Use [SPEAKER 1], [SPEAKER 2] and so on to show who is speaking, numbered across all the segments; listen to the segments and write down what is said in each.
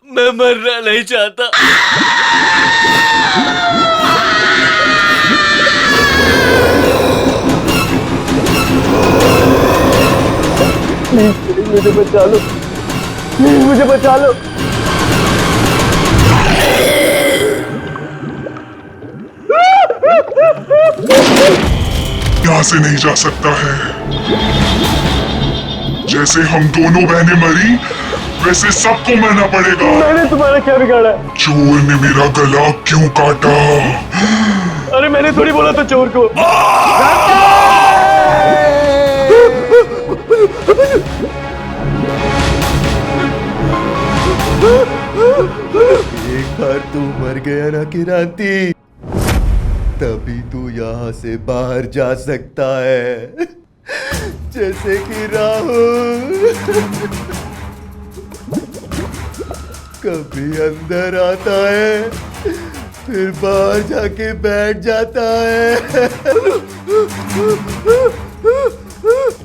[SPEAKER 1] मैं मरना नहीं चाहता।
[SPEAKER 2] मुझे बचा लो, मुझे बचा लो।
[SPEAKER 3] यहाँ से नहीं जा सकता है। जैसे हम दोनों बहनें मरी, वैसे सबको मरना पड़ेगा।
[SPEAKER 2] मैंने तुम्हारा क्या बिगाड़ा?
[SPEAKER 3] चोर ने मेरा गला क्यों काटा?
[SPEAKER 2] अरे मैंने थोड़ी बोला था चोर को।
[SPEAKER 4] एक बार तू मर गया ना किरांती, तभी तू यहाँ से बाहर जा सकता है। जैसे कि राहुल कभी अंदर आता है, फिर बाहर जाके बैठ जाता है,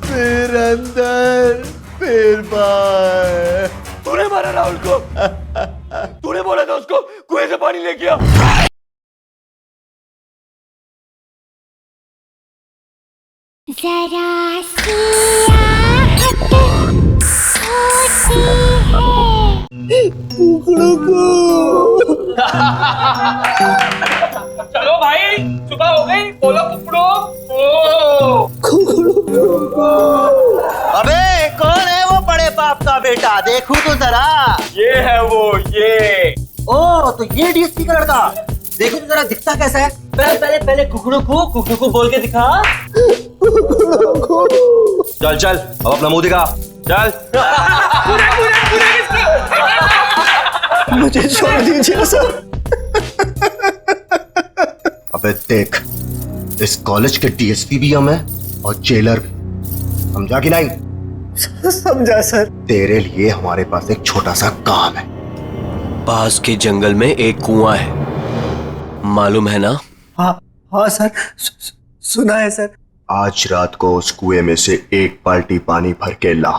[SPEAKER 4] फिर अंदर, फिर बाहर।
[SPEAKER 2] तूने मारा राहुल को? तूने बोला था उसको कुएं से पानी लेके आ।
[SPEAKER 5] जरा सी आहट होती है।
[SPEAKER 2] कुकड़ों को।
[SPEAKER 6] चलो भाई, सुबह हो गई, बोलो कुकड़ो।
[SPEAKER 7] अबे कौन है वो बड़े बाप का बेटा? देखूं तो जरा।
[SPEAKER 6] ये है वो, ये।
[SPEAKER 7] ओ तो ये डीएसपी का लड़का, देखो तो जरा दिखता कैसा है। पहले कुकड़ू को बोल के दिखा। चल चल अब अपना मुंह दिखा, चल।
[SPEAKER 2] मुझे छोड़ दीजिए सर।
[SPEAKER 4] अबे देख, इस कॉलेज के डीएसपी भी हम हैं और जेलर भी, समझा कि नहीं?
[SPEAKER 2] समझा सर।
[SPEAKER 4] तेरे लिए हमारे पास एक छोटा सा काम है।
[SPEAKER 1] पास के जंगल में एक कुआं है, मालूम है ना?
[SPEAKER 2] हाँ सर, सुना है सर।
[SPEAKER 4] आज रात को उस कुएं में से एक बाल्टी पानी भर के ला।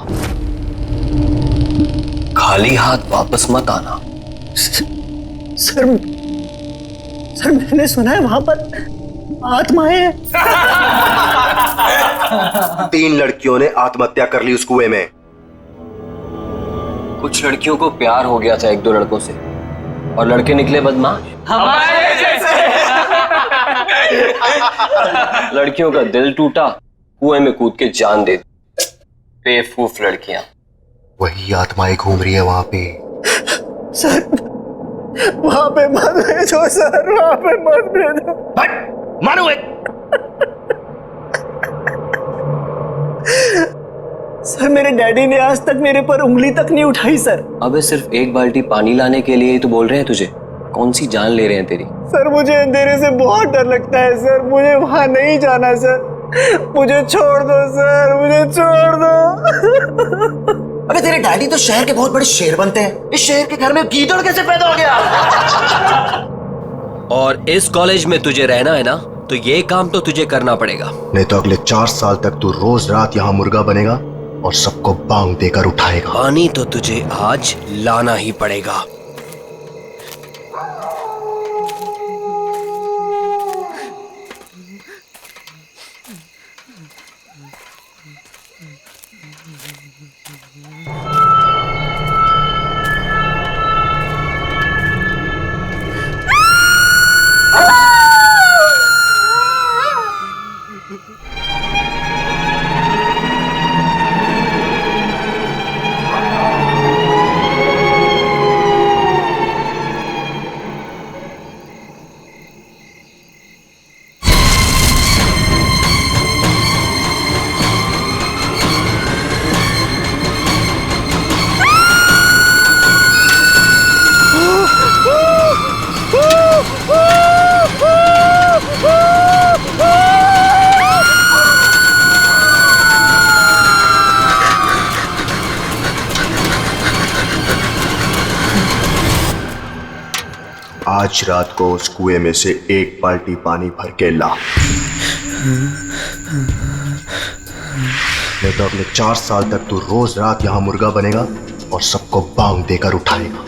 [SPEAKER 1] खाली हाथ वापस मत आना।
[SPEAKER 2] सर मैंने सुना है वहां पर आत्माएं हैं।
[SPEAKER 4] 3 लड़कियों ने आत्महत्या कर ली उस कुएं में।
[SPEAKER 1] कुछ लड़कियों को प्यार हो गया था 1-2 लड़कों से, और लड़के निकले बदमाश।
[SPEAKER 6] हमारे जैसे।
[SPEAKER 1] लड़कियों का दिल टूटा, कुएं में कूद के जान दे दी। बेवकूफ लड़कियां।
[SPEAKER 4] वही आत्माएं घूम रही है वहां पे।
[SPEAKER 2] सर वहां पे मत भेजो सर, वहां पे मत भेजो।
[SPEAKER 7] मारो एक।
[SPEAKER 2] सर मेरे डैडी ने आज तक मेरे पर उंगली तक नहीं उठाई सर।
[SPEAKER 1] अबे सिर्फ एक बाल्टी पानी लाने के लिए ही तो बोल रहे हैं तुझे। कौन सी जान ले रहे हैं तेरी?
[SPEAKER 2] सर मुझे अंधेरे से बहुत डर लगता है सर, मुझे वहां नहीं जाना सर। मुझे छोड़ दो सर, मुझे छोड़ दो।
[SPEAKER 7] अबे तेरे डैडी तो शहर के बहुत बड़े शेर बनते हैं, इस शहर के घर में गीदड़ कैसे पैदा हो गया?
[SPEAKER 1] और इस कॉलेज में तुझे रहना है ना, तो ये काम तो तुझे करना पड़ेगा।
[SPEAKER 4] नहीं तो अगले 4 साल तक तू रोज रात यहाँ मुर्गा बनेगा और सबको बांग देकर उठाएगा।
[SPEAKER 1] पानी तो तुझे आज लाना ही पड़ेगा।
[SPEAKER 4] आज रात को उस कुएं में से एक बाल्टी पानी भर के ला, नहीं तो अगले 4 साल तक तू रोज रात यहाँ मुर्गा बनेगा और सबको बांग देकर उठाएगा।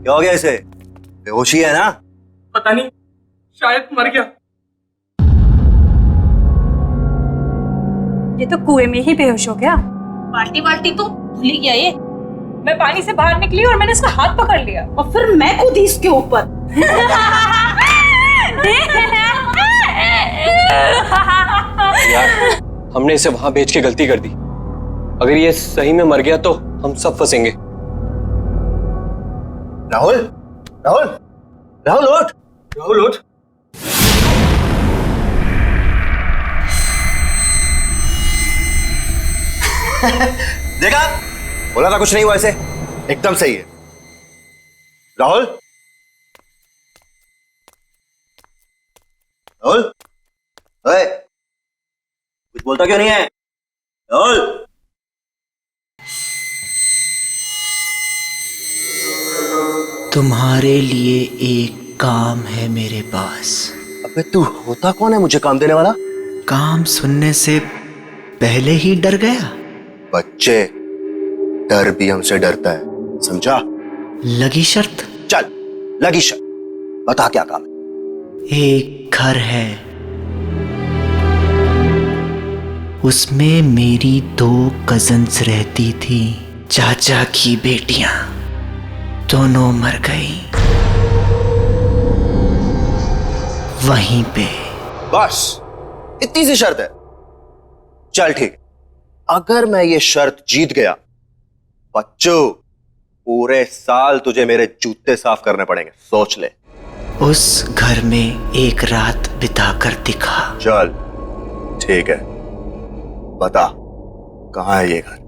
[SPEAKER 7] क्या हो गया इसे? बेहोशी है ना?
[SPEAKER 6] पता नहीं, शायद मर गया।
[SPEAKER 8] ये तो कुएं में ही बेहोश हो गया।
[SPEAKER 9] बाल्टी बाल्टी तो भूल ही गया ये।
[SPEAKER 8] मैं पानी से बाहर निकली और मैंने इसका हाथ पकड़ लिया
[SPEAKER 9] और फिर मैं कूदी इसके ऊपर।
[SPEAKER 1] यार, हमने इसे वहां बेच के गलती कर दी। अगर ये सही में मर गया तो हम सब फंसेंगे।
[SPEAKER 7] राहुल, राहुल, राहुल उठ, राहुल उठ। देखा, बोला था कुछ नहीं हुआ, ऐसे एकदम सही है। राहुल, राहुल, ओए, कुछ बोलता क्यों नहीं है? राहुल,
[SPEAKER 10] तुम्हारे लिए एक काम है मेरे पास।
[SPEAKER 7] अबे तू होता कौन है मुझे काम देने वाला?
[SPEAKER 10] काम सुनने से पहले ही डर गया?
[SPEAKER 7] बच्चे, डर भी हमसे डरता है, समझा?
[SPEAKER 10] लगी शर्त?
[SPEAKER 7] चल, लगी शर्त। बता क्या काम है?
[SPEAKER 10] एक घर है, उसमें मेरी 2 कजन्स रहती थी, चाचा की बेटियां दोनों मर गई वहीं पे।
[SPEAKER 4] बस इतनी सी शर्त है। चल ठीक, अगर मैं ये शर्त जीत गया, बच्चों पूरे साल तुझे मेरे जूते साफ करने पड़ेंगे, सोच ले।
[SPEAKER 10] उस घर में एक रात बिताकर दिखा।
[SPEAKER 4] चल ठीक है, बता कहां है ये घर?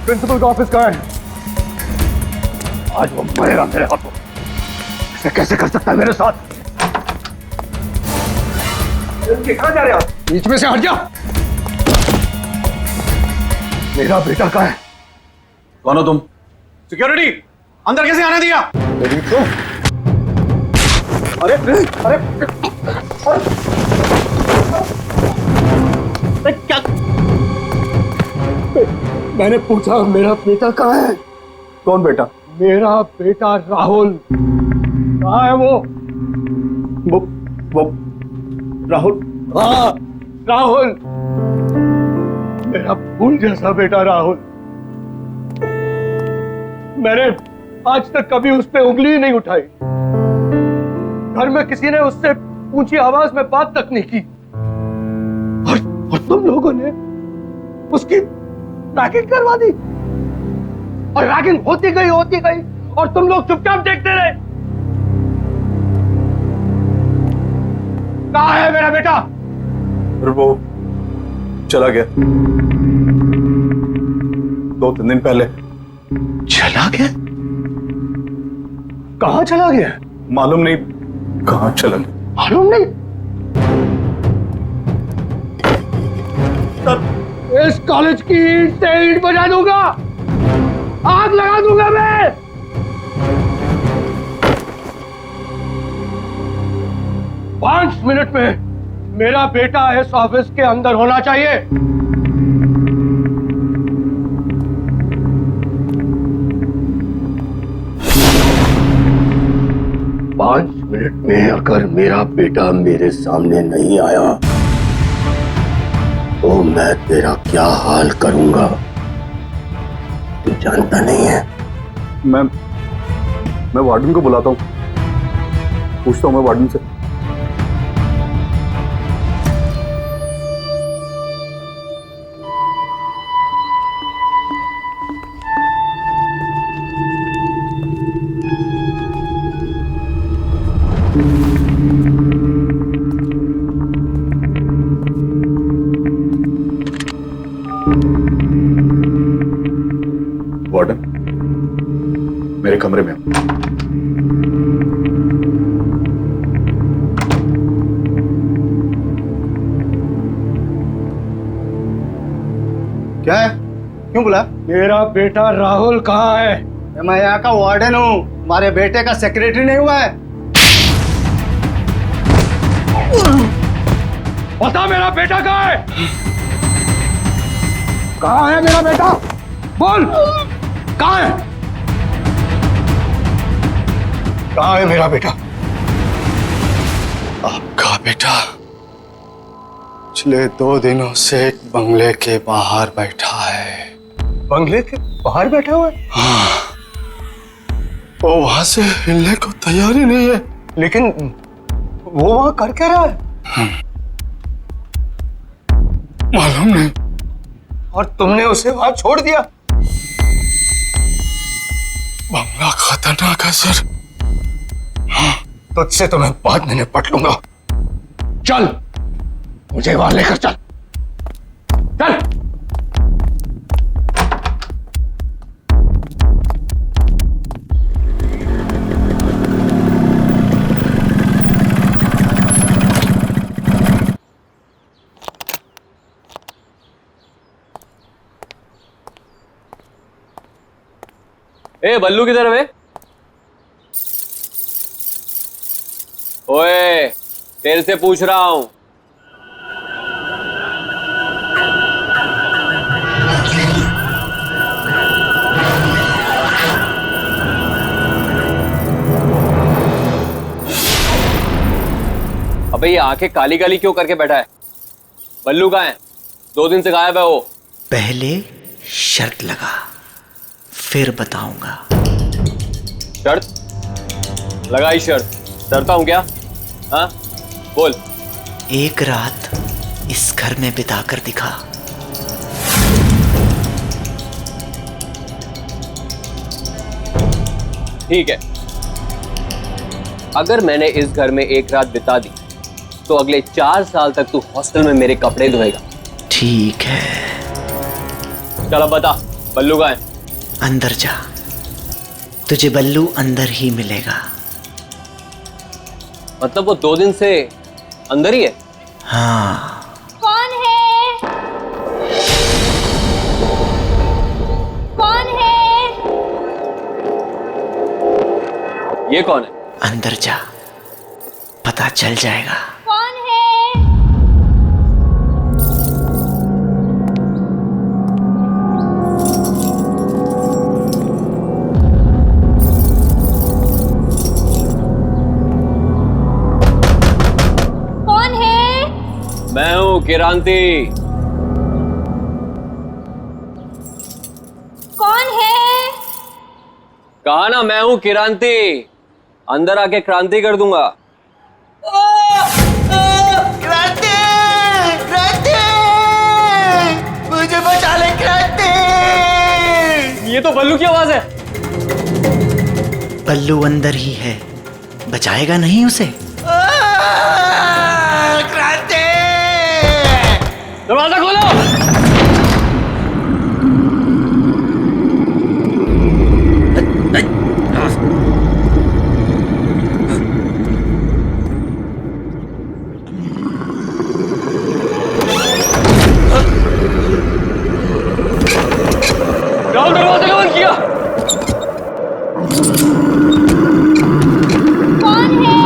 [SPEAKER 2] प्रिंसिपल का ऑफिस कहाँ है? आज वो मरेगा मेरे हाथों। ऐसे कैसे कर सकता है मेरे साथ? कहाँ जा रहे हो? बीच में से हट जा। मेरा बेटा कहाँ है?
[SPEAKER 11] कौन हो तुम? सिक्योरिटी, अंदर कैसे आने दिया?
[SPEAKER 2] अरे अरे क्या? मैंने पूछा मेरा बेटा कहाँ है?
[SPEAKER 11] कौन बेटा?
[SPEAKER 2] मेरा बेटा राहुल कहाँ है? वो राहुल? हाँ राहुल, मेरा फूल जैसा बेटा राहुल। मैंने आज तक कभी उस पर उंगली नहीं उठाई। घर में किसी ने उससे ऊंची आवाज में बात तक नहीं की। और तुम लोगों ने उसकी रैगिंग करवा दी। और रैगिंग होती गई और तुम लोग चुपचाप देखते रहे। कहाँ है मेरा बेटा?
[SPEAKER 11] वो चला गया 2-3 दिन पहले।
[SPEAKER 2] चला गया? कहाँ चला गया?
[SPEAKER 11] मालूम नहीं कहाँ चला गया।
[SPEAKER 2] मालूम नहीं? इस कॉलेज की ईंट से ईंट बजा दूंगा, आग लगा दूंगा मैं। 5 मिनट में मेरा बेटा इस ऑफिस के अंदर होना चाहिए। पांच मिनट में अगर मेरा बेटा मेरे सामने नहीं आया तो मैं तेरा क्या हाल करूंगा तू जानता नहीं है।
[SPEAKER 11] मैं वार्डन को बुलाता हूँ, पूछता हूँ मैं वार्डन से। वार्डन, मेरे कमरे में।
[SPEAKER 2] क्या है? क्यों बुला? मेरा बेटा राहुल कहाँ है? मैं यहाँ का वार्डन हूँ, हमारे बेटे का सेक्रेटरी नहीं हुआ है। बता मेरा बेटा कहाँ है? कहाँ है मेरा बेटा? बोल, कहाँ है? कहाँ है मेरा बेटा? आपका बेटा पिछले 2 दिनों से एक बंगले के बाहर बैठा है। बंगले के बाहर बैठा हुआ है? हाँ, वो वहां से हिलने को तैयार ही नहीं है। लेकिन वो वहां कर क्या रहा है? मालूम नहीं। और तुमने उसे वहां छोड़ दिया? बंगला खतरनाक है सर। हाँ, तुझसे तो मैं बाद में निपट लूंगा। चल, मुझे वहां लेकर चल। चल।
[SPEAKER 1] ए बल्लू किधर है? ओए, तेरे से पूछ रहा हूं। अबे ये आंखें काली काली क्यों करके बैठा है? बल्लू कहाँ है? 2 दिन से गायब है वो।
[SPEAKER 10] पहले शर्त लगा, फिर बताऊंगा।
[SPEAKER 1] शर्त? लगाई शर्त। डरता हूं क्या? हाँ बोल।
[SPEAKER 10] एक रात इस घर में बिताकर दिखा।
[SPEAKER 1] ठीक है, अगर मैंने इस घर में एक रात बिता दी तो अगले 4 साल तक तू हॉस्टल में मेरे कपड़े धोएगा।
[SPEAKER 10] ठीक है।
[SPEAKER 1] चल अब बता, बल्लू कहाँ है?
[SPEAKER 10] अंदर जा, तुझे बल्लू अंदर ही मिलेगा।
[SPEAKER 1] मतलब वो 2 दिन से अंदर ही है?
[SPEAKER 10] हाँ।
[SPEAKER 5] कौन है? कौन है?
[SPEAKER 1] ये कौन है?
[SPEAKER 10] अंदर जा, पता चल जाएगा।
[SPEAKER 5] कौन है? कौन है?
[SPEAKER 1] मैं हूं किरांती।
[SPEAKER 5] कौन है?
[SPEAKER 1] कहा ना मैं हूं किरांती। अंदर आके क्रांति कर दूंगा।
[SPEAKER 7] क्रांति! क्रांति! मुझे बचा ले क्रांति!
[SPEAKER 1] ये तो बल्लू की आवाज है।
[SPEAKER 10] बल्लू अंदर ही है, बचाएगा नहीं उसे?
[SPEAKER 7] क्रांति!
[SPEAKER 1] दरवाजा खोलो। राहुल दरवाजा क्यों बंद किया?
[SPEAKER 5] कौन है?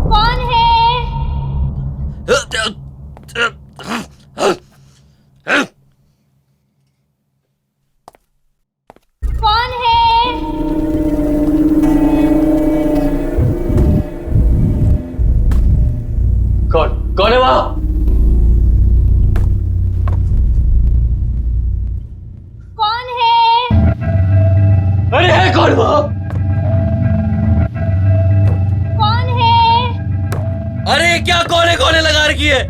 [SPEAKER 5] कौन है? कौन है?
[SPEAKER 1] कौन है वहां?
[SPEAKER 5] कौन है?
[SPEAKER 1] अरे है कौन वहां?
[SPEAKER 5] कौन है?
[SPEAKER 1] अरे क्या कौन है लगा रखी है?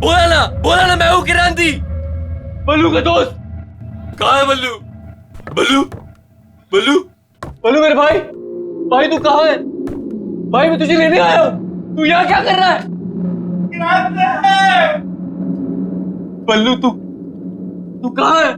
[SPEAKER 1] बोला ना मैं हूं किरांती, बल्लू का दोस्त। कहाँ है बल्लू? बल्लू बल्लू बल्लू मेरे भाई तू कहाँ है? भाई मैं तुझे लेने आया हूँ, तू यहाँ क्या कर रहा है? बल्लू तू कहाँ है?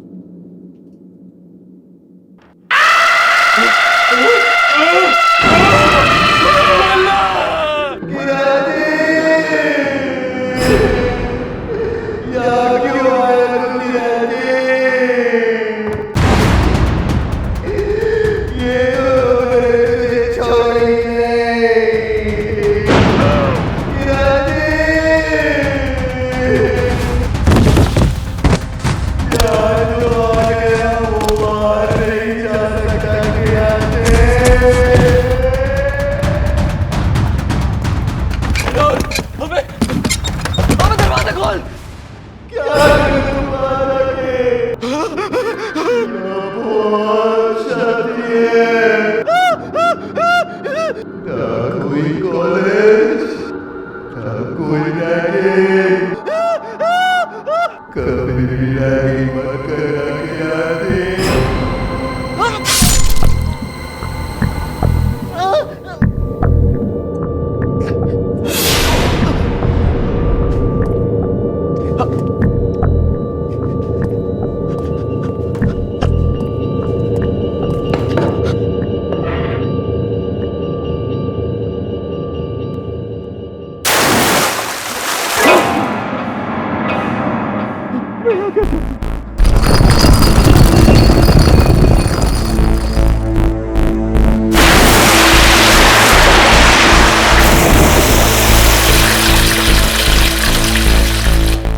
[SPEAKER 1] दरवाजा खोल।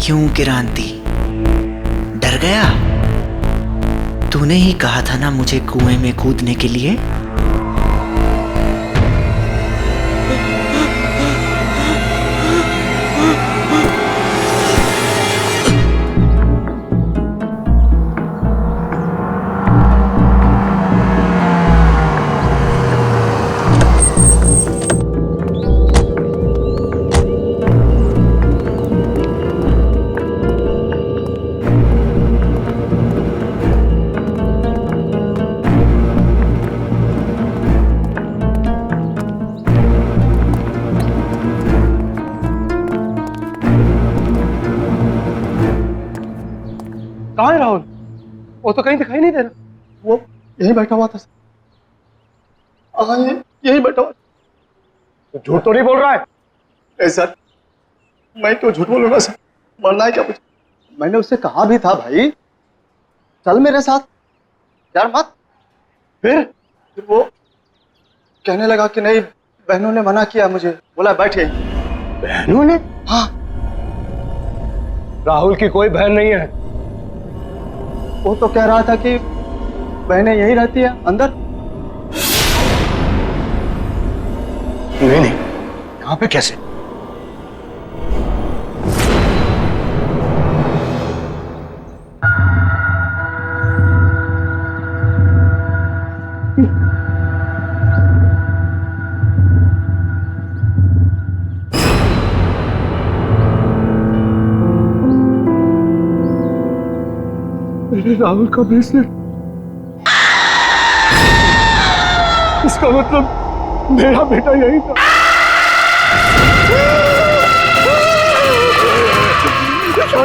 [SPEAKER 10] क्यों किरांती, डर गया? तूने ही कहा था ना मुझे कुएं में कूदने के लिए।
[SPEAKER 2] कहाँ है राहुल? वो तो कहीं दिखाई नहीं दे रहा। वो यहीं बैठा हुआ था सर। हाँ, यहीं बैठा हुआ। तो झूठ तो नहीं बोल रहा है? नहीं सर, मैं क्यों झूठ बोलूंगा सर? मरना है क्या मुझे? मैंने उससे कहा भी था भाई चल मेरे साथ, यार मत। फिर वो कहने लगा कि नहीं, बहनों ने मना किया मुझे, बोला बैठ गई। बहनों ने? हाँ। राहुल की कोई बहन नहीं है। वो तो कह रहा था कि बहनें यही रहती है अंदर। नहीं नहीं, यहाँ पे कैसे? मेरे राहुल का ब्रेसलेट, इसका मतलब मेरा बेटा यही था।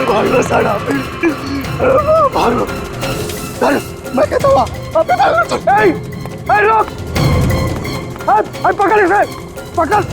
[SPEAKER 2] भागो साड़ा, भागो। मैं कहता हूँ पकड़ इसे, पकड़।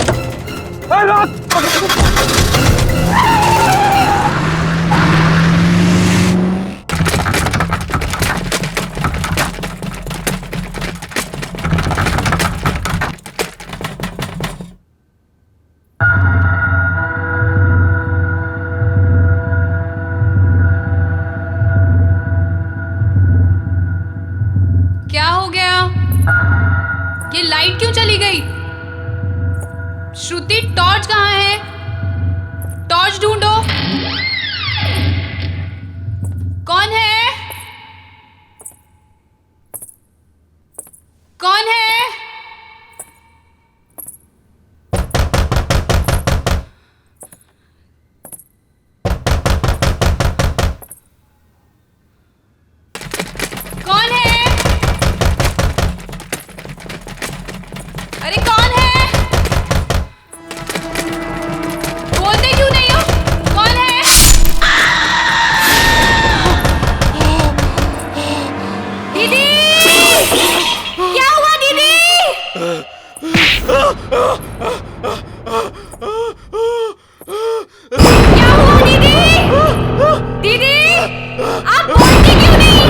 [SPEAKER 8] क्या हो गया? ये लाइट क्यों चली गई? श्रुति, टॉर्च कहाँ है? टॉर्च ढूंढो। कौन है? कौन है? कौन है? अरे कौन है? बोलते क्यों नहीं हो? कौन है? दीदी, क्या हुआ दीदी? क्या हुआ दीदी? दीदी, आप बोलते क्यों नहीं?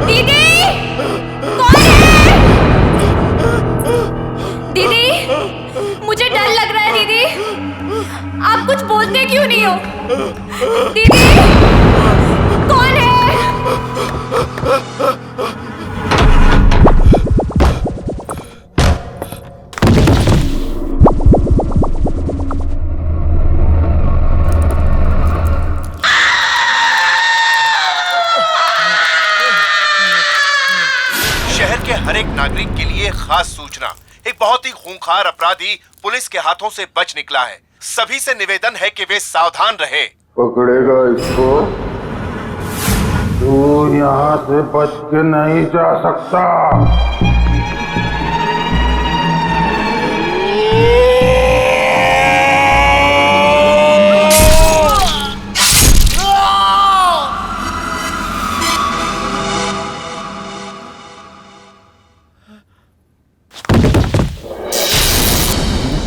[SPEAKER 8] दीदी, कौन है? दीदी, मुझे डर लग रहा है दीदी। आप कुछ बोलते क्यों नहीं हो? दीदी, कौन है?
[SPEAKER 4] शहर के हर एक नागरिक के लिए खास सूचना। एक बहुत ही खूंखार अपराधी पुलिस के हाथों से बच निकला है। सभी से निवेदन है कि वे सावधान रहे।
[SPEAKER 3] पकड़ेगा इसको, तू यहाँ से बच के नहीं जा सकता।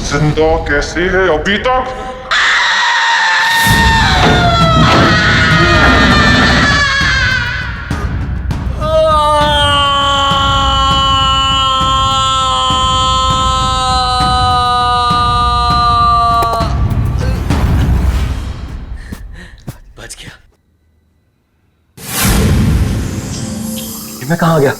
[SPEAKER 3] जिंदा कैसे है अभी तक?
[SPEAKER 1] बच गया।
[SPEAKER 2] मैं कहाँ आ गया?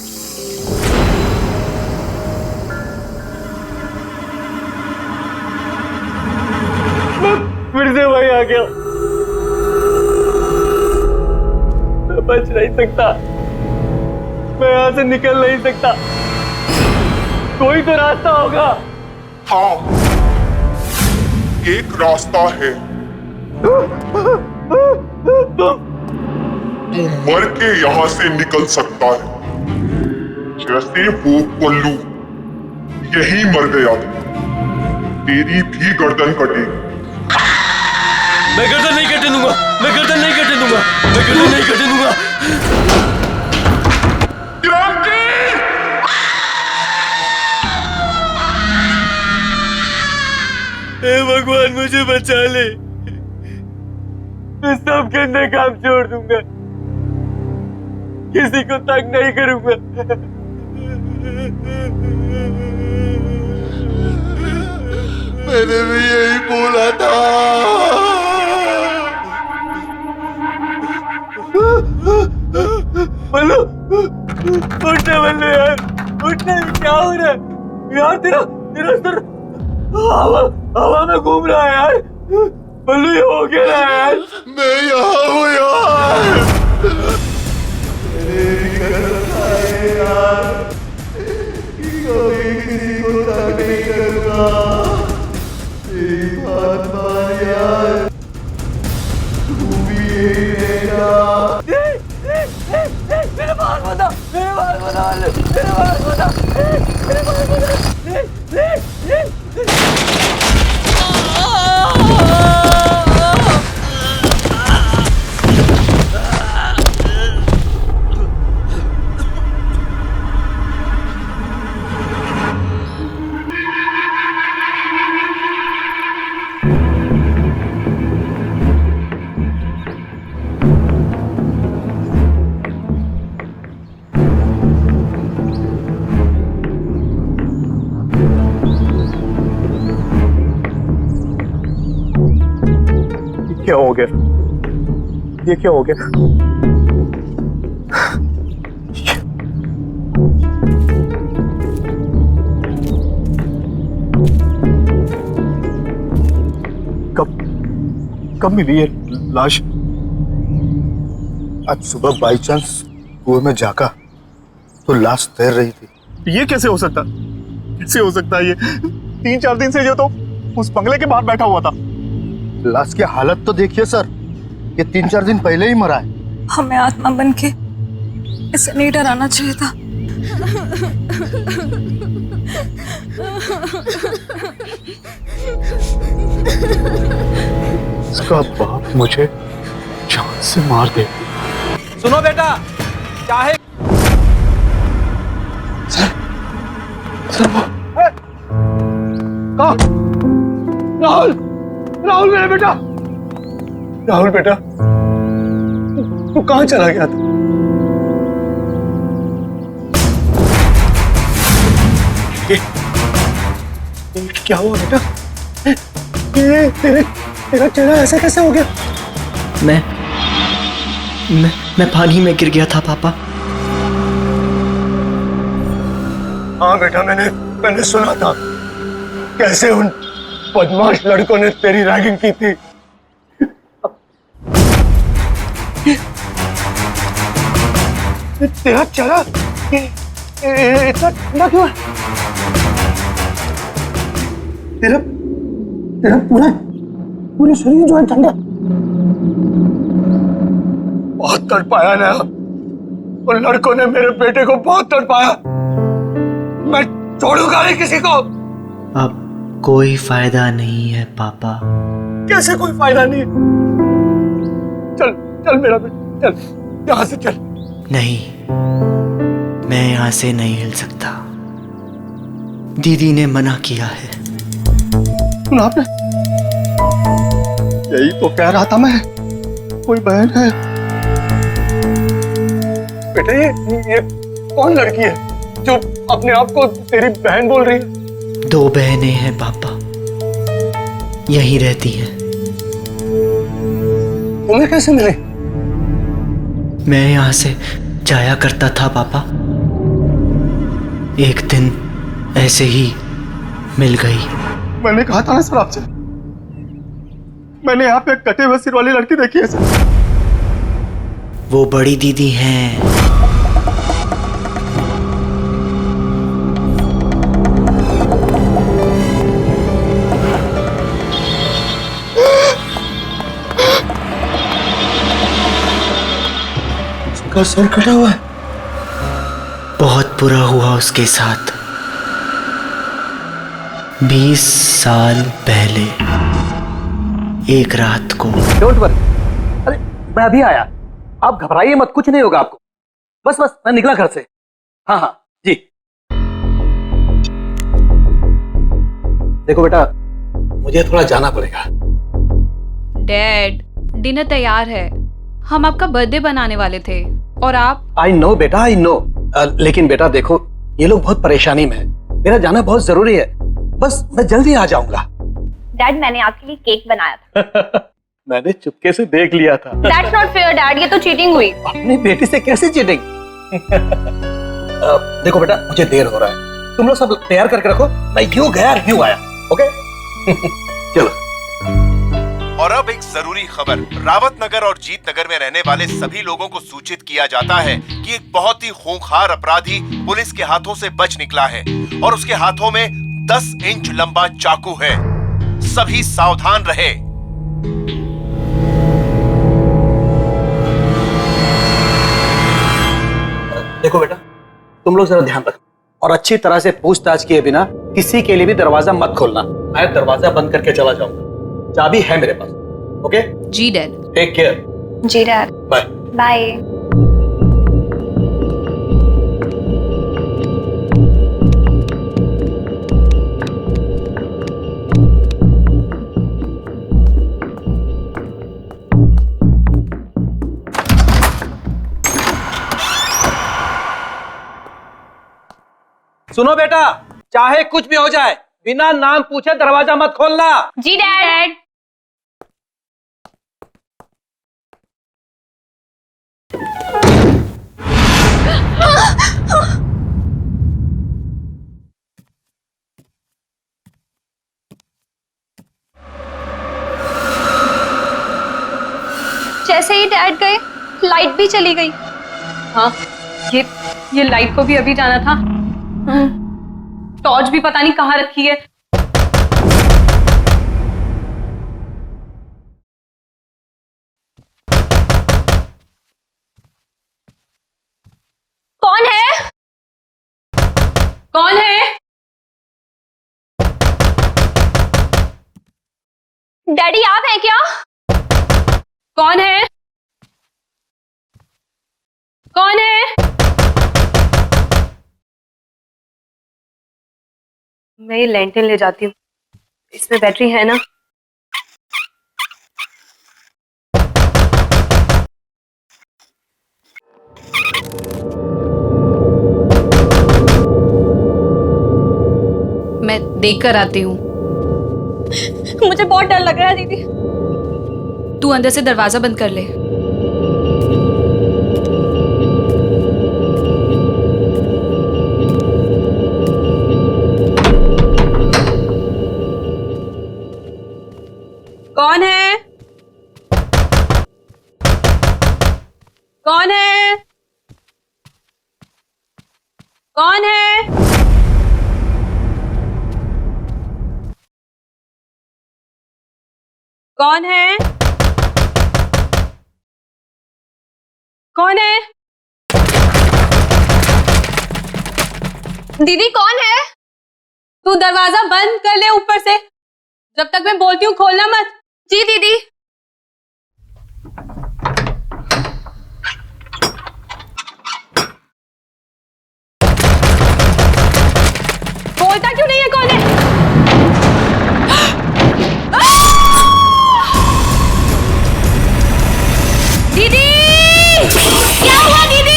[SPEAKER 2] फिर से वही आ गया। मैं बच नहीं सकता, मैं यहां से निकल नहीं सकता। कोई तो रास्ता होगा।
[SPEAKER 3] हाँ, एक रास्ता है। तू मर के यहाँ से निकल सकता है, जैसे वो पल्लू यही मर गया था, तेरी भी गर्दन कटेगी।
[SPEAKER 1] मैं गर्दन नहीं कटने दूंगा, मैं गर्दन नहीं कटने दूंगा, मैं गर्दन नहीं कटने दूंगा।
[SPEAKER 3] क्रांति!
[SPEAKER 1] हे भगवान मुझे बचा ले, मैं सब करने काम छोड़ दूंगा, किसी को तंग नहीं करूंगा।
[SPEAKER 3] मैंने भी यही बोला था।
[SPEAKER 1] बल्लू, उठना बल्लू यार, उठना। क्या हो रहा है यार? तेरा तेरा सर हवा में घूम रहा है यार। बल्लू ये हो क्या रहा है यार?
[SPEAKER 3] मैं यहाँ हूँ यार। किसी को तंग नहीं करूँगा। तेरी बात मान यार, तू भी यही रहेगा।
[SPEAKER 1] मेरे बाल बता, मेरे बाल बता, मेरे बाल बता, मेरे बाल बता।
[SPEAKER 2] क्या हो गया? ये क्या हो गया? कब मिली ये लाश?
[SPEAKER 12] आज सुबह बाई चांस कुएं में झांका तो लाश तैर रही थी।
[SPEAKER 2] ये कैसे हो सकता? कैसे हो सकता है ये? 3-4 दिन से जो तो उस बंगले के बाहर बैठा हुआ था।
[SPEAKER 12] लाश की हालत तो देखिए सर, ये 3-4 दिन पहले ही मरा है।
[SPEAKER 8] हमें आत्मा बन के इसे नहीं डराना चाहिए था।
[SPEAKER 2] इसका बाप मुझे जान से मार दे।
[SPEAKER 6] सुनो बेटा, चाहे
[SPEAKER 2] राहुल, राहुल मेरा बेटा, राहुल बेटा, तू कहां चला गया था? क्या हुआ बेटा? तेरा चेहरा ऐसा कैसे हो गया?
[SPEAKER 10] मैं पानी में गिर गया था पापा।
[SPEAKER 2] हाँ बेटा, मैंने सुना था कैसे उन बदमाश लड़कों ने तेरी रैगिंग की थी। तेरा चेहरा इतना ठंडा क्यों है? तेरा पूरे शरीर जो है ठंडा। बहुत तड़पाया ना उन लड़कों ने, मेरे बेटे को बहुत तड़पाया। मैं छोड़ूंगा नहीं किसी को।
[SPEAKER 10] अब कोई फायदा नहीं है पापा।
[SPEAKER 2] कैसे कोई फायदा नहीं? चल चल मेरा बेटा, चल यहाँ से चल।
[SPEAKER 10] नहीं, मैं यहाँ से नहीं हिल सकता। दीदी ने मना किया है।
[SPEAKER 2] सुना आपने? यही तो कह रहा था मैं, कोई बहन है। बेटा ये कौन लड़की है जो अपने आप को तेरी बहन बोल रही है?
[SPEAKER 10] 2 बहनें हैं पापा, यहीं रहती हैं।
[SPEAKER 2] तुम्हें कैसे मिले?
[SPEAKER 10] मैं यहाँ से जाया करता था पापा। एक दिन ऐसे ही मिल गई।
[SPEAKER 2] मैंने कहा था ना सर आपसे, मैंने यहाँ पे एक कटे हुए सिर वाली लड़की देखी है सर।
[SPEAKER 10] वो बड़ी दीदी हैं।
[SPEAKER 2] उसका सर कटा हुआ है।
[SPEAKER 10] बहुत बुरा हुआ उसके साथ 20 साल पहले एक रात को।
[SPEAKER 7] डोंट वरी, अरे मैं अभी आया, आप घबराइए मत, कुछ नहीं होगा आपको। बस बस मैं निकला घर से। हाँ हाँ जी। देखो बेटा, मुझे थोड़ा जाना पड़ेगा।
[SPEAKER 8] डैड, डिनर तैयार है। हम आपका बर्थडे बनाने वाले थे और आप।
[SPEAKER 7] आई नो बेटा, आई नो। लेकिन बेटा देखो, ये लोग बहुत परेशानी में है, मेरा जाना बहुत जरूरी है। बस मैं जल्दी आ जाऊंगा।
[SPEAKER 5] डैड, मैंने आपके लिए केक बनाया था।
[SPEAKER 7] मैंने चुपके से देख लिया था।
[SPEAKER 5] That's not fair, डैड, ये तो चीटिंग हुई।
[SPEAKER 7] अपनी बेटी से कैसे चीटिंग? देखो बेटा, मुझे देर हो रहा है, तुम लोग सब तैयार करके रखो, मैं क्यों गया क्यों आया। ओके चलो।
[SPEAKER 4] और अब एक जरूरी खबर। रावत नगर और जीत नगर में रहने वाले सभी लोगों को सूचित किया जाता है कि एक बहुत ही खूंखार अपराधी पुलिस के हाथों से बच निकला है और उसके हाथों में 10 इंच लंबा चाकू है। सभी सावधान रहे।
[SPEAKER 7] देखो बेटा, तुम लोग जरा ध्यान रखो और अच्छी तरह से पूछताछ किए बिना किसी के लिए भी दरवाजा मत खोलना। मैं दरवाजा बंद करके चला जाऊंगा, चाबी है मेरे पास। ओके
[SPEAKER 8] जी डैड।
[SPEAKER 7] Take care.
[SPEAKER 5] जी डैड।
[SPEAKER 7] Bye
[SPEAKER 5] bye.
[SPEAKER 7] सुनो बेटा, चाहे कुछ भी हो जाए, बिना नाम पूछे दरवाजा मत खोलना।
[SPEAKER 5] जी डैड। जैसे ही डैड गए, लाइट भी चली गई।
[SPEAKER 8] हाँ, ये लाइट को भी अभी जाना था। टॉर्च भी पता नहीं कहाँ रखी है।
[SPEAKER 5] कौन है?
[SPEAKER 8] कौन है?
[SPEAKER 5] डैडी, आप हैं क्या?
[SPEAKER 8] कौन है? कौन है? मैं ये लैंटर्न ले जाती हूँ, इसमें बैटरी है ना? मैं देख कर आती हूँ।
[SPEAKER 5] मुझे बहुत डर लग रहा है दीदी।
[SPEAKER 8] तू अंदर से दरवाजा बंद कर ले। कौन है? कौन है? कौन है? कौन है? कौन है?
[SPEAKER 5] दीदी कौन है?
[SPEAKER 8] तू दरवाजा बंद कर ले ऊपर से, जब तक मैं बोलती हूँ खोलना मत।
[SPEAKER 5] जी दीदी।
[SPEAKER 8] बोलता क्यों नहीं है? कौन है? दीदी, क्या हुआ दीदी?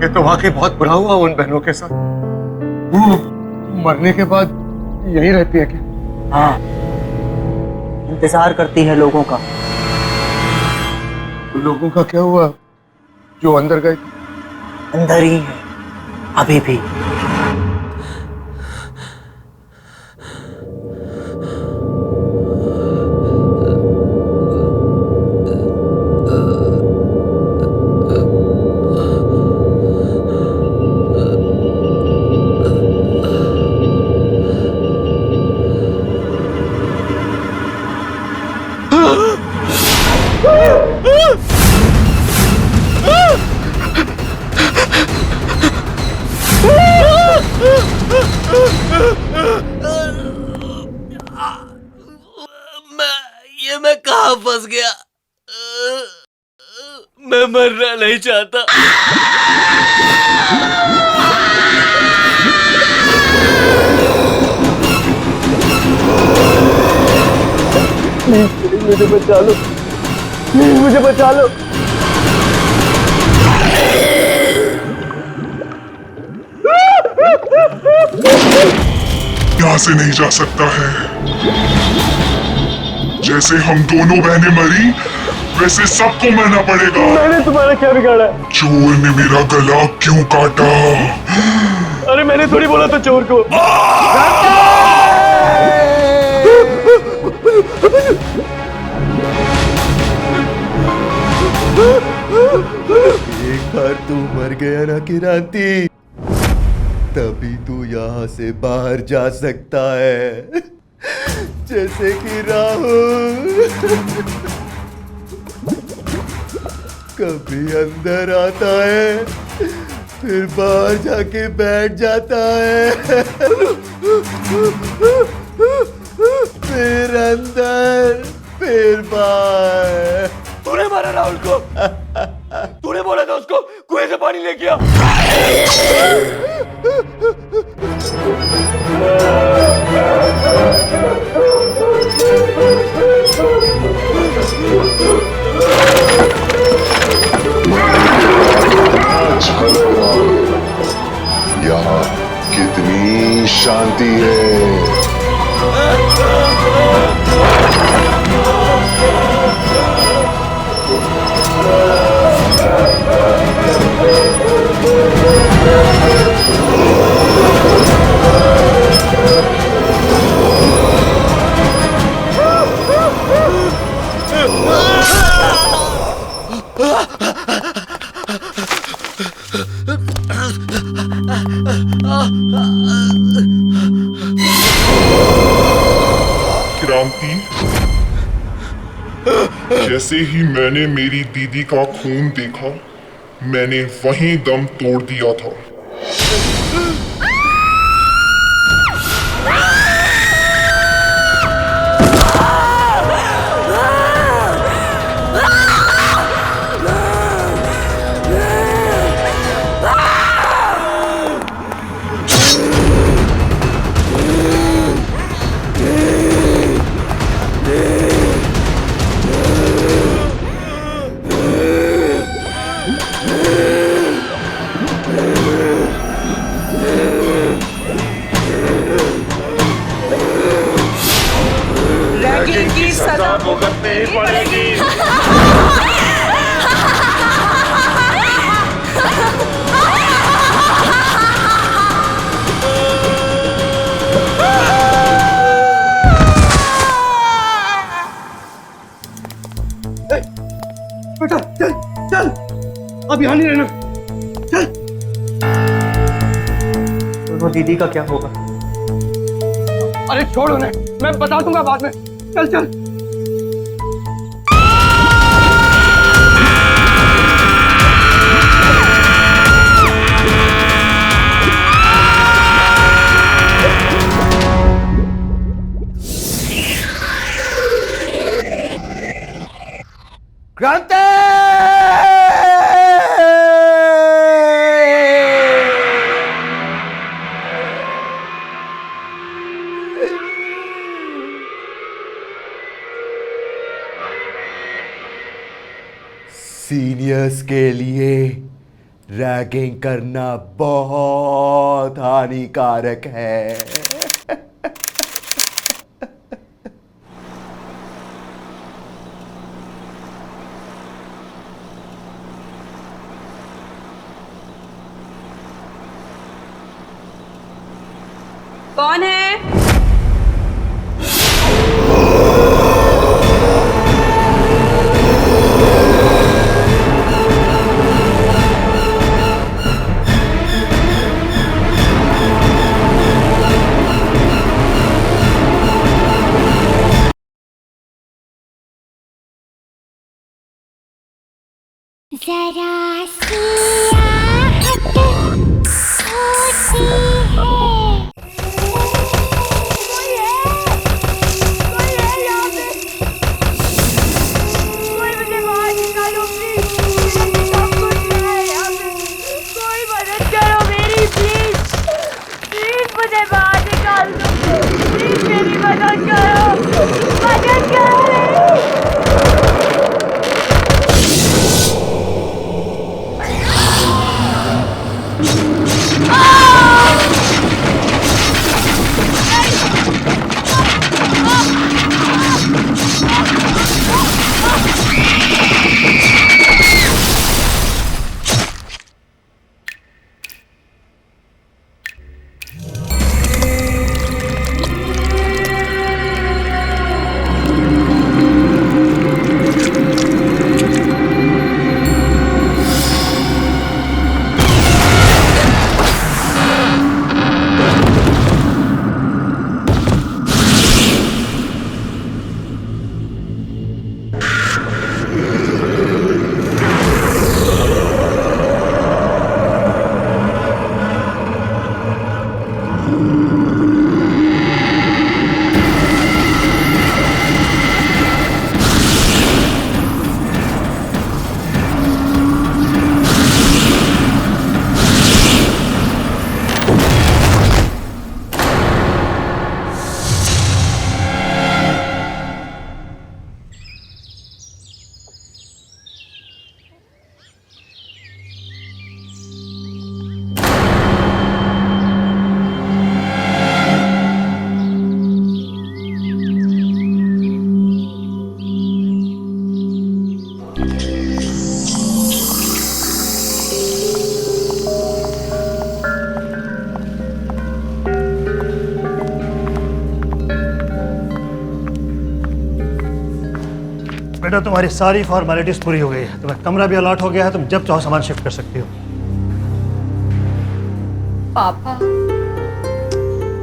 [SPEAKER 2] ये तो वाकई बहुत बुरा हुआ उन बहनों के साथ। वो मरने के बाद यहीं रहती है क्या?
[SPEAKER 10] हाँ, इंतजार करती है लोगों का।
[SPEAKER 2] लोगों का क्या हुआ जो अंदर गए?
[SPEAKER 10] अंदर ही है अभी भी।
[SPEAKER 1] मैं कहाँ फंस गया? मैं मरना नहीं चाहता।
[SPEAKER 2] मुझे बचा लो, प्लीज मुझे बचा लो।
[SPEAKER 3] यहाँ से नहीं जा सकता है। जैसे हम दोनों बहनें मरी वैसे सबको मरना पड़ेगा।
[SPEAKER 2] मैंने तुम्हारा क्या बिगाड़ा?
[SPEAKER 3] चोर ने मेरा गला क्यों काटा?
[SPEAKER 2] अरे मैंने थोड़ी बोला था चोर को।
[SPEAKER 12] एक बार तू मर गया ना किरांती, तभी तू यहाँ से बाहर जा सकता है। जैसे कि राहुल कभी अंदर आता है फिर बाहर जाके बैठ जाता है, फिर अंदर फिर बाहर।
[SPEAKER 1] तूने मारा राहुल को? तूने बोला था उसको कुएं से पानी लेके आ।
[SPEAKER 3] यहाँ कितनी शांति है। क्रांति, जैसे ही मैंने मेरी दीदी का खून देखा मैंने वहीं दम तोड़ दिया था।
[SPEAKER 6] की सजा भुगतनी पड़ेगी।
[SPEAKER 2] बेटा चल चल, अब यहाँ नहीं रहना, चल।
[SPEAKER 10] दोनों दीदी का क्या होगा?
[SPEAKER 2] अरे छोड़ उन्हें, मैं बता दूंगा बाद में। चल चल।
[SPEAKER 12] क्रांति! सीनियर्स के लिए रैगिंग करना बहुत हानिकारक है।
[SPEAKER 8] कौन है?
[SPEAKER 13] जरा सी आहट होती है।
[SPEAKER 2] बेटा तुम्हारी सारी फॉर्मेलिटीज पूरी हो गई है, तुम्हें कमरा भी अलॉट हो गया है, तुम जब चाहो सामान शिफ्ट कर सकती हो।
[SPEAKER 8] पापा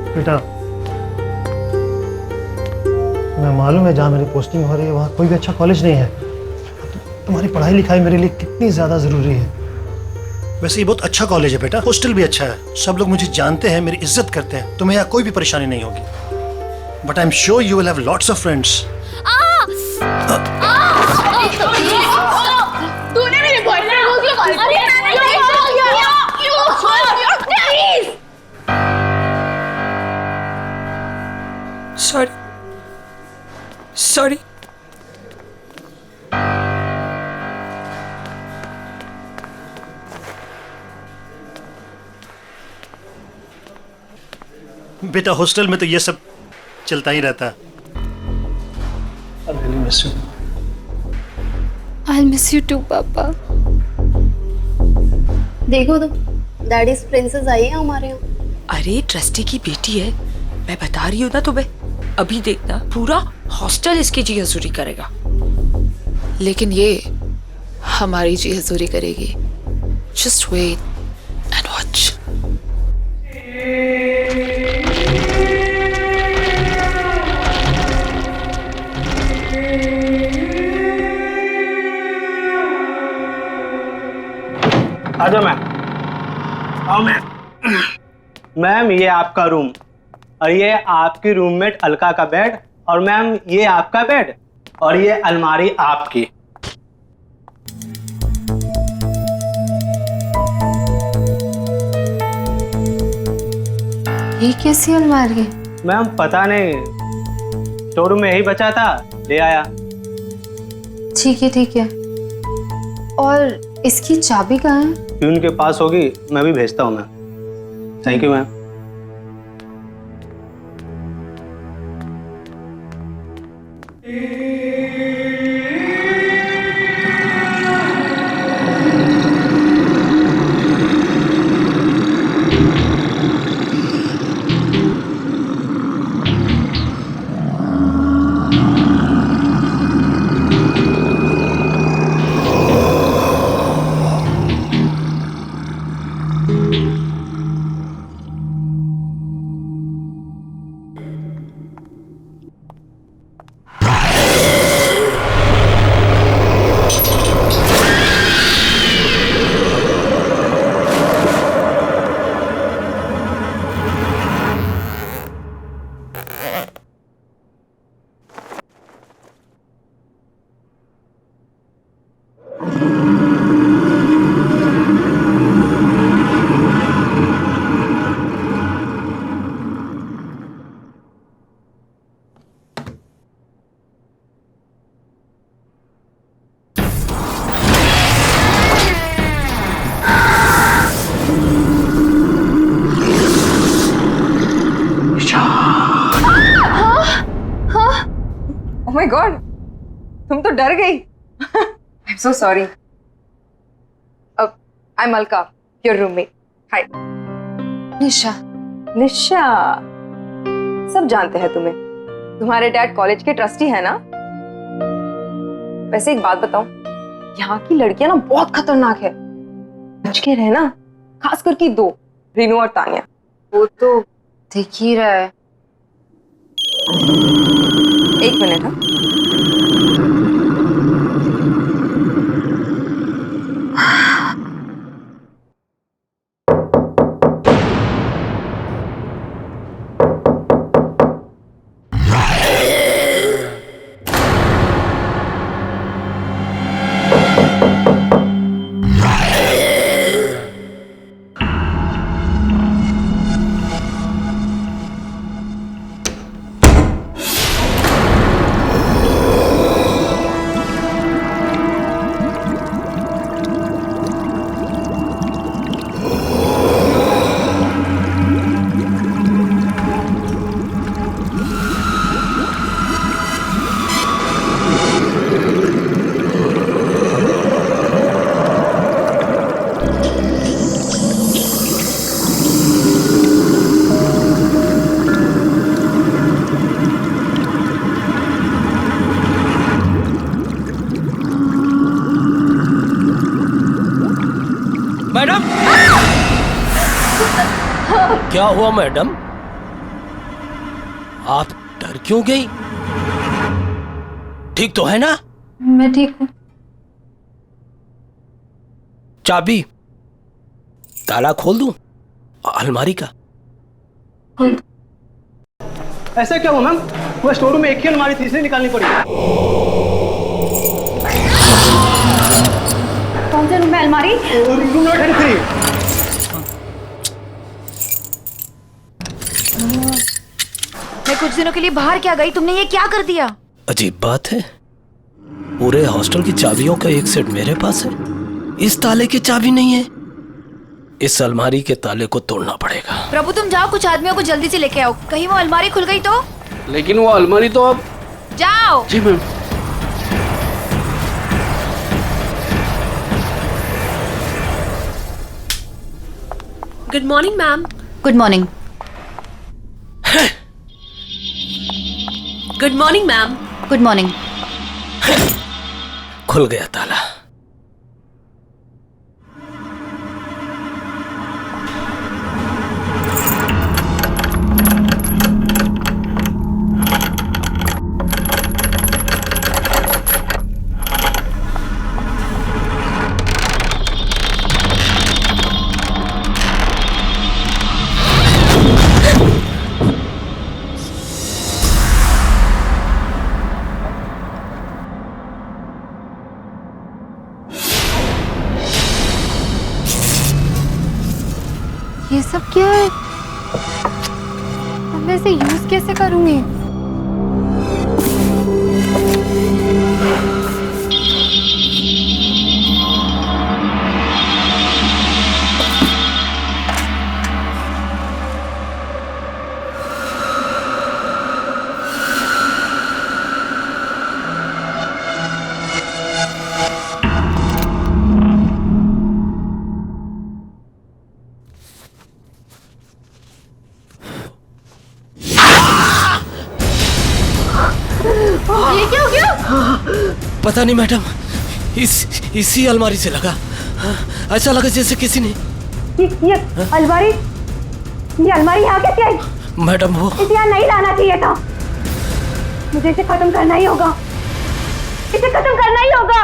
[SPEAKER 2] बेटा तुम्हें मालूम है जहाँ मेरी पोस्टिंग हो रही है वहाँ कोई भी अच्छा कॉलेज नहीं है। तुम्हारी पढ़ाई लिखाई मेरे लिए कितनी ज़्यादा ज़रूरी है। वैसे ये बहुत अच्छा कॉलेज है बेटा, हॉस्टल भी अच्छा है, सब लोग मुझे जानते हैं, मेरी इज्जत करते हैं, तुम्हें यहाँ कोई भी परेशानी नहीं होगी। But I am sure you will have lots of friends.
[SPEAKER 8] तूने मेरे बॉयफ्रेंड को क्यों कॉल किया?
[SPEAKER 14] सॉरी।
[SPEAKER 2] बेटा हॉस्टल में तो ये सब चलता ही रहता है। I really miss you.
[SPEAKER 8] I'll miss you too, पापा।
[SPEAKER 5] देखो तो डैडीज प्रिंसेस आई है हमारे यहाँ।
[SPEAKER 14] अरे ट्रस्टी की बेटी है, मैं बता रही हूँ ना तुम्हें। अभी देखना पूरा हॉस्टल इसकी जी हजूरी करेगा,
[SPEAKER 15] लेकिन ये हमारी जी हजूरी करेगी। Just wait and watch.
[SPEAKER 16] आ जाओ मैम। आओ मैम। मैम ये आपका रूम और ये आपकी रूममेट अलका का बेड, और मैम ये आपका बेड और ये अलमारी आपकी।
[SPEAKER 15] ये कैसी अलमारी है?
[SPEAKER 16] मैम पता नहीं, शोरूम में यही बचा था, ले आया।
[SPEAKER 15] ठीक है ठीक है। और इसकी चाबी कहाँ है?
[SPEAKER 16] प्यून के पास होगी, मैं भी भेजता हूँ ma'am. Thank you ma'am.
[SPEAKER 14] Oh my god, तुम तो डर गई। I am so sorry. I am Alka, your roommate. Hi.
[SPEAKER 15] Nisha.
[SPEAKER 14] Nisha, सब जानते हैं तुम्हें। तुम्हारे डैड कॉलेज के ट्रस्टी है ना? वैसे एक बात बताओ, यहाँ की लड़कियां ना बहुत खतरनाक है, बच के रहना, खास करके दो, रीनू और तानिया।
[SPEAKER 15] वो तो दिख ही रहा है।
[SPEAKER 14] एक मिनट। हाँ,
[SPEAKER 1] मैडम, क्या हुआ मैडम? आप डर क्यों गई? ठीक तो है ना?
[SPEAKER 15] मैं ठीक हूँ।
[SPEAKER 1] चाबी, ताला खोल दूं अलमारी का?
[SPEAKER 16] ऐसा क्या हुआ मैम? वो स्टोर रूम में एक ही अलमारी थी, इसलिए निकालनी पड़ी।
[SPEAKER 8] कौन से रूम में अलमारी?
[SPEAKER 16] Room number 33।
[SPEAKER 8] मैं कुछ दिनों के लिए बाहर क्या गई, तुमने ये क्या कर दिया?
[SPEAKER 1] अजीब बात है, पूरे हॉस्टल की चाबियों का एक सेट मेरे पास है, इस ताले की चाबी नहीं है। इस अलमारी के ताले को तोड़ना पड़ेगा।
[SPEAKER 8] प्रभु तुम जाओ, कुछ आदमियों को जल्दी से लेके आओ, कहीं वो अलमारी खुल गई तो।
[SPEAKER 6] लेकिन वो अलमारी तो अब।
[SPEAKER 8] जाओ।
[SPEAKER 6] जी ma'am.
[SPEAKER 8] Good morning ma'am. Good morning. Good morning ma'am. Good morning.
[SPEAKER 1] खुल गया ताला।
[SPEAKER 15] ये सब क्या है? अब मैं इसे यूज कैसे करूंगी?
[SPEAKER 1] पता नहीं मैडम, इसी अलमारी से लगा। ऐसा लगा जैसे किसी ने
[SPEAKER 17] ये अलमारी यहाँ कैसे आई?
[SPEAKER 1] मैडम वो
[SPEAKER 17] इसे यहाँ नहीं लाना चाहिए था। मुझे इसे खत्म करना ही होगा, इसे खत्म करना ही होगा।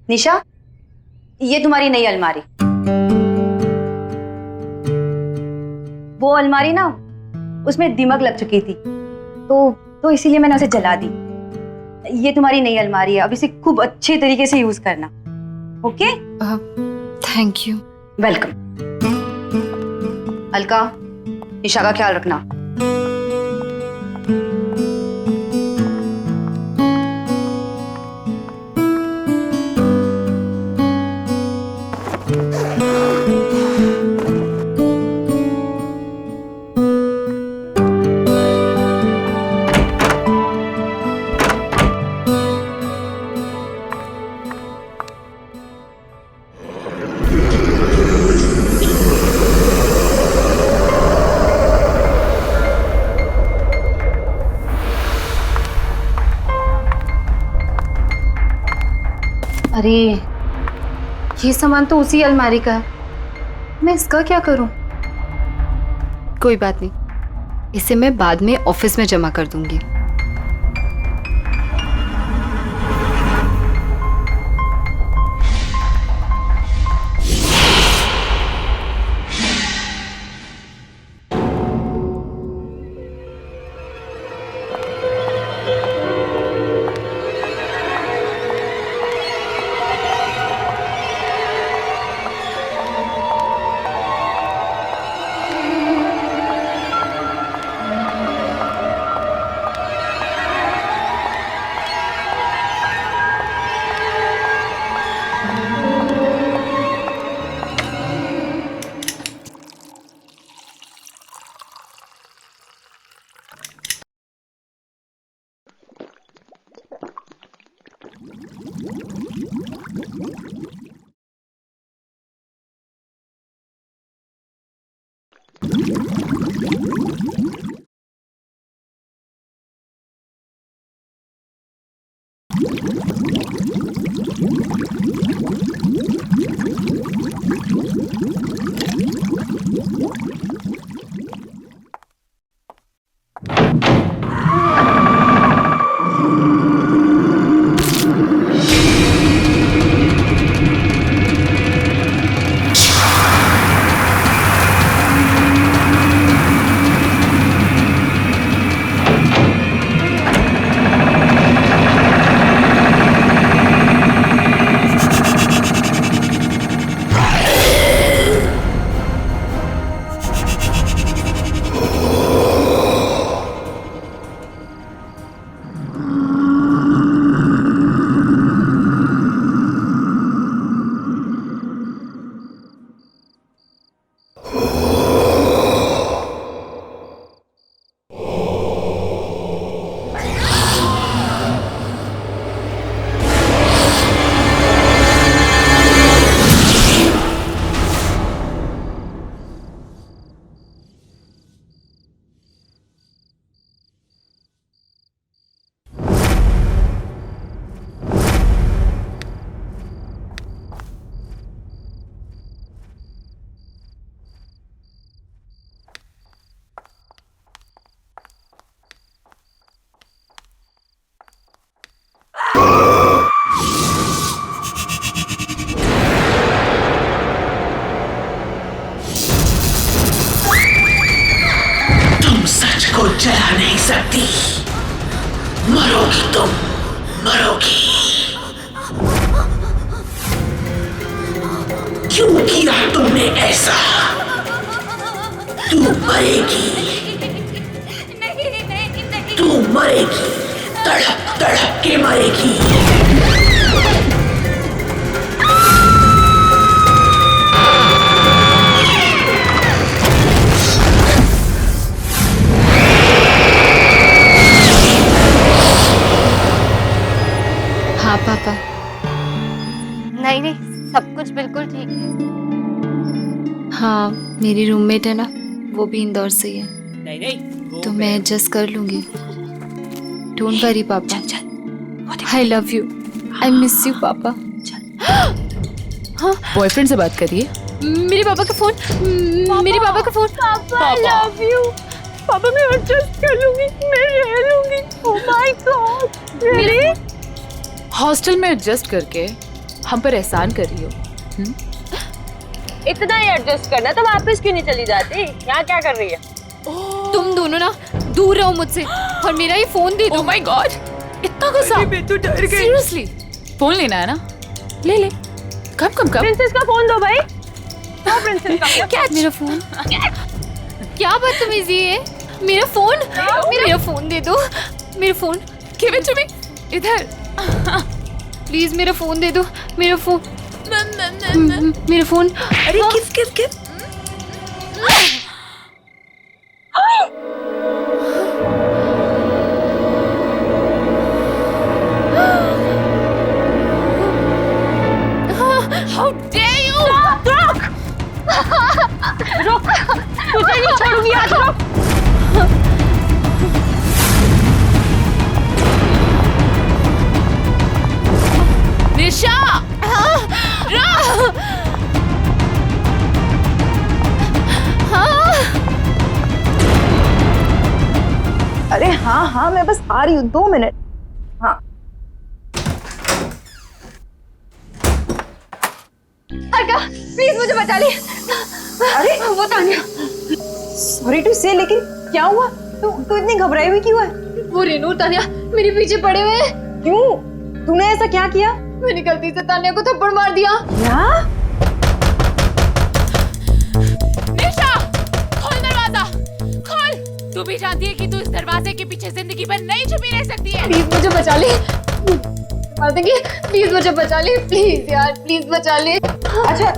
[SPEAKER 18] निशा, ये तुम्हारी नई अलमारी। वो अलमारी ना, उसमें दीमक लग चुकी थी, तो इसीलिए मैंने उसे जला दी। ये तुम्हारी नई अलमारी है, अब इसे खूब अच्छे तरीके से यूज करना। Okay?
[SPEAKER 15] Thank you.
[SPEAKER 18] Welcome. Alka, Nisha का ख्याल रखना।
[SPEAKER 15] अरे ये सामान तो उसी अलमारी का है, मैं इसका क्या करूं? कोई बात नहीं, इसे मैं बाद में ऑफिस में जमा कर दूंगी।
[SPEAKER 19] सकती, मरोगी तुम, मरोगी। क्यों किया तुमने ऐसा? तू मरेगी, तू मरेगी, तड़प तड़प के मरेगी।
[SPEAKER 15] हाँ पापा। नहीं नहीं, सब कुछ बिल्कुल ठीक है। हाँ, मेरी रूममेट है ना, वो भी इंदौर से ही है।
[SPEAKER 6] नहीं नहीं,
[SPEAKER 15] तो मैं एडजस्ट कर लूंगी। डोंट वरी पापा। I love you, I miss you पापा।
[SPEAKER 20] हाँ, बॉयफ्रेंड से बात करिए।
[SPEAKER 15] मेरे पापा का फोन, मेरे पापा का फोन।
[SPEAKER 14] पापा आई लव यू। पापा मैं एडजस्ट कर लूंगी, मैं रह लूंगी। ओह माय गॉड, रियली?
[SPEAKER 20] हॉस्टल में एडजस्ट करके हम पर एहसान कर रही हो।
[SPEAKER 14] इतना ही एडजस्ट करना तो वापस क्यों नहीं चली जाती? यहाँ क्या कर रही है?
[SPEAKER 15] तुम दोनों ना दूर रहो मुझसे और मेरा ये फोन दे दो।
[SPEAKER 20] ओह माय गॉड, इतना गुस्सा?
[SPEAKER 14] मैं तो डर गई।
[SPEAKER 20] सीरियसली? फोन लेना है ना? ले ले। कम कम कम।
[SPEAKER 14] प्रिंसेस का फोन दो भाई। हाँ प्रिंसेस का फोन।
[SPEAKER 15] क्या मेरा फोन? क्या बदतमीजी है? मेरा फोन, मेरा फोन दे दो। मेरा phone.
[SPEAKER 20] Give it to me. इधर।
[SPEAKER 15] प्लीज मेरा फोन दे दो। मेरा फोन, मेरा फोन।
[SPEAKER 19] अरे किस किस किस?
[SPEAKER 20] How dare you?
[SPEAKER 14] रुक! रुक! तुझे नहीं छोड़ूंगी आज, रुक!
[SPEAKER 20] निशा!
[SPEAKER 14] अरे हाँ हाँ, मैं बस आ रही हूँ, 2 मिनट। हाँ
[SPEAKER 8] अर्का, प्लीज मुझे बचा ले।
[SPEAKER 14] अरे
[SPEAKER 8] वो तान्या।
[SPEAKER 14] सॉरी टू से, लेकिन क्या हुआ? तू इतनी घबराई हुई क्यों है?
[SPEAKER 8] वो रेनू तान्या मेरे पीछे पड़े हुए हैं।
[SPEAKER 14] क्यों? तूने ऐसा क्या किया?
[SPEAKER 8] मैंने गलती से तान्या को थप्पड़ मार दिया।
[SPEAKER 14] क्या?
[SPEAKER 20] निशा, खोल दरवाजा, खोल। तू भी जानती है कि तू इस दरवाजे के पीछे जिंदगी भर नहीं छुपी रह सकती है।
[SPEAKER 8] प्लीज मुझे बचा ले। मार देंगे, प्लीज मुझे बचा ले, प्लीज यार, प्लीज बचा ले।
[SPEAKER 14] अच्छा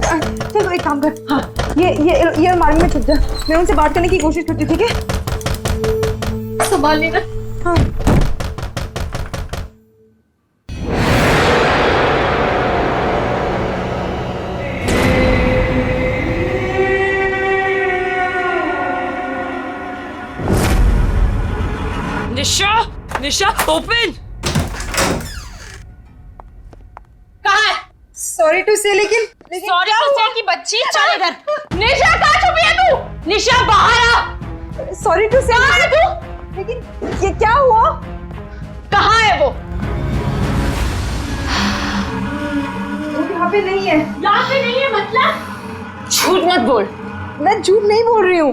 [SPEAKER 14] चलो एक काम कर। हाँ, ये अलमारी में छुप जा। मैं उनसे बात करने की कोशिश करती हूँ, ठीक है?
[SPEAKER 8] संभाल लेना।
[SPEAKER 14] हाँ।
[SPEAKER 6] निशा, निशा, ओपन।
[SPEAKER 14] कहाँ है? सॉरी टू से, लेकिन
[SPEAKER 9] सॉरी टू से की बच्ची, चल इधर।
[SPEAKER 14] निशा कहाँ छुपी है तू?
[SPEAKER 9] निशा बाहर आ।
[SPEAKER 14] सॉरी टू से,
[SPEAKER 9] कहाँ है तू?
[SPEAKER 14] लेकिन ये क्या हुआ?
[SPEAKER 9] कहाँ है वो?
[SPEAKER 14] यहाँ पे नहीं है।
[SPEAKER 9] यहाँ पे नहीं है मतलब? झूठ मत बोल।
[SPEAKER 14] मैं झूठ नहीं बोल रही हूँ।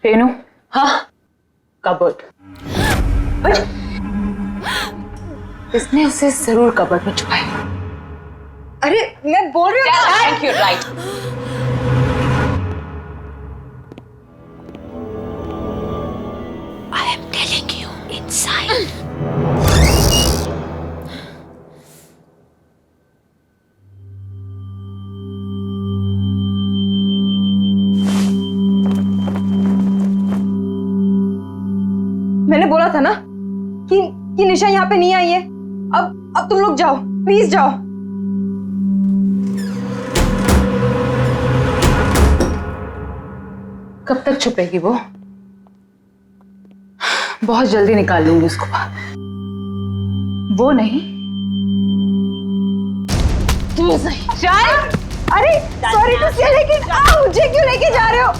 [SPEAKER 20] रेनू।
[SPEAKER 9] हाँ?
[SPEAKER 20] कबर्ड। इसने उसे जरूर कबर्ड में छुपाया।
[SPEAKER 14] अरे मैं बोल रही हूँ।
[SPEAKER 9] Thank you, right.
[SPEAKER 19] I am telling you, inside.
[SPEAKER 14] मैंने बोला था ना कि निशा यहाँ पे नहीं आई है। अब तुम लोग जाओ, प्लीज जाओ।
[SPEAKER 20] कब तक छुपेगी वो? बहुत जल्दी निकाल लूंगी उसको बाहर। वो नहीं,
[SPEAKER 14] तू सही। चल। अरे सॉरी टू से, लेकिन मुझे क्यों लेके जा रहे हो?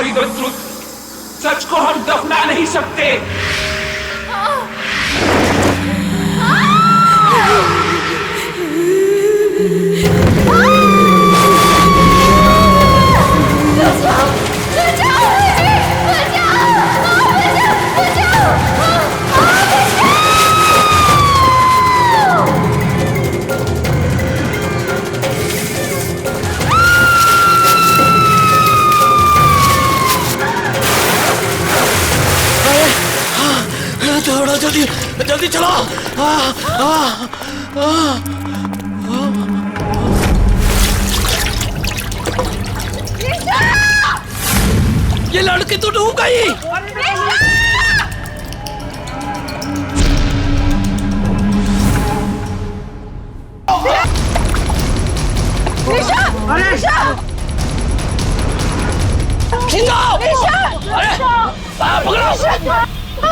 [SPEAKER 6] बरी द ट्रुथ, सच को हम दफना नहीं सकते।
[SPEAKER 10] थोड़ा जल्दी जल्दी चलो। ये लड़की तो डूब गई। खींचो। अरे पकड़ो,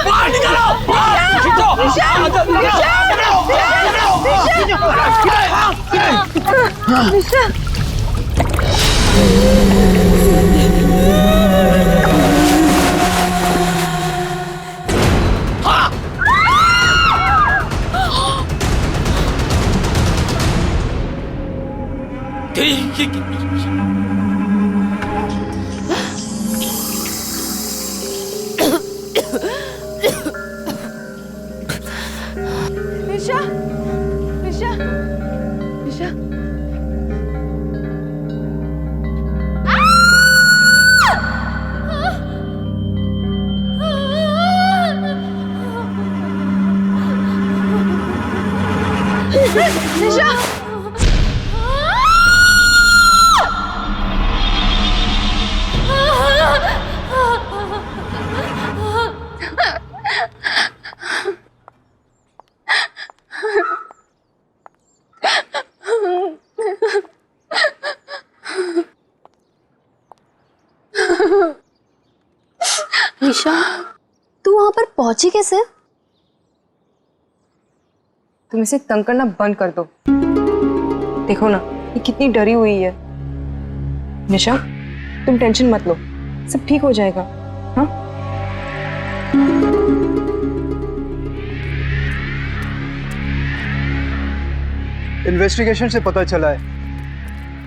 [SPEAKER 10] बाहर निकालो।
[SPEAKER 14] निशा, निशा, निशा। निशा।
[SPEAKER 5] निशा, तू वहां पर पहुंची कैसे?
[SPEAKER 14] तुम इसे तंग करना बंद कर दो। देखो ना, ये कितनी डरी हुई है। निशा, तुम टेंशन मत लो, सब ठीक हो जाएगा। हाँ?
[SPEAKER 2] इन्वेस्टिगेशन से पता चला है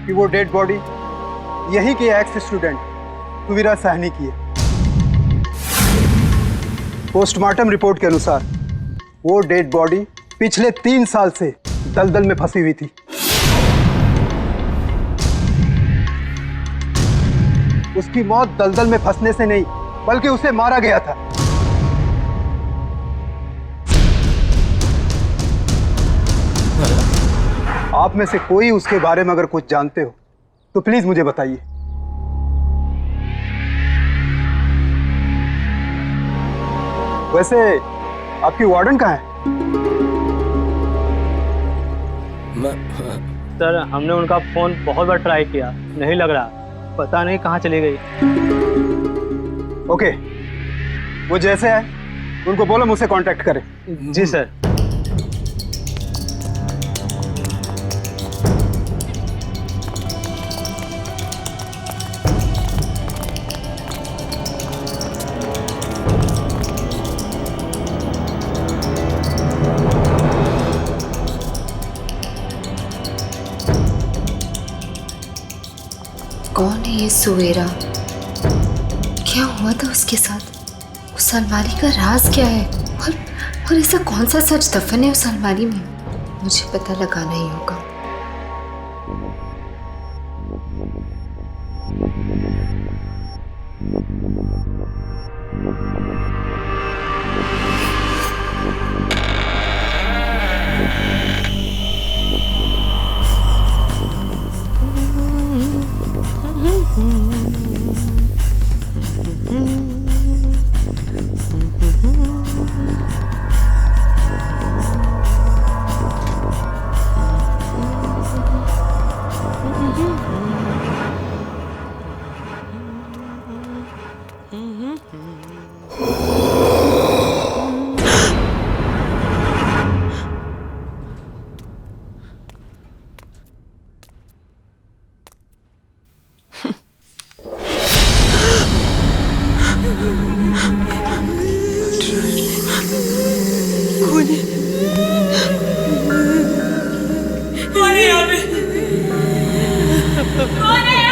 [SPEAKER 2] कि वो डेड बॉडी यही के एक्स स्टूडेंट सुवीरा साहनी की है। पोस्टमार्टम रिपोर्ट के अनुसार वो डेड बॉडी पिछले 3 साल से दलदल में फंसी हुई थी। उसकी मौत दलदल में फंसने से नहीं, बल्कि उसे मारा गया था। आप में से कोई उसके बारे में अगर कुछ जानते हो तो प्लीज मुझे बताइए। वैसे आपकी वार्डन कहाँ है?
[SPEAKER 16] सर, हमने उनका फोन बहुत बार ट्राई किया, नहीं लग रहा, पता नहीं कहाँ चली गई।
[SPEAKER 2] ओके, वो जैसे है उनको बोलो मुझसे कांटेक्ट करें।
[SPEAKER 16] जी सर।
[SPEAKER 15] कौन है ये सुवेरा? क्या हुआ था उसके साथ? उस अलमारी का राज क्या है? और ऐसा कौन सा सच दफन है उस अलमारी में? मुझे पता लगाना ही होगा।
[SPEAKER 20] यहाँ पे? कौन है?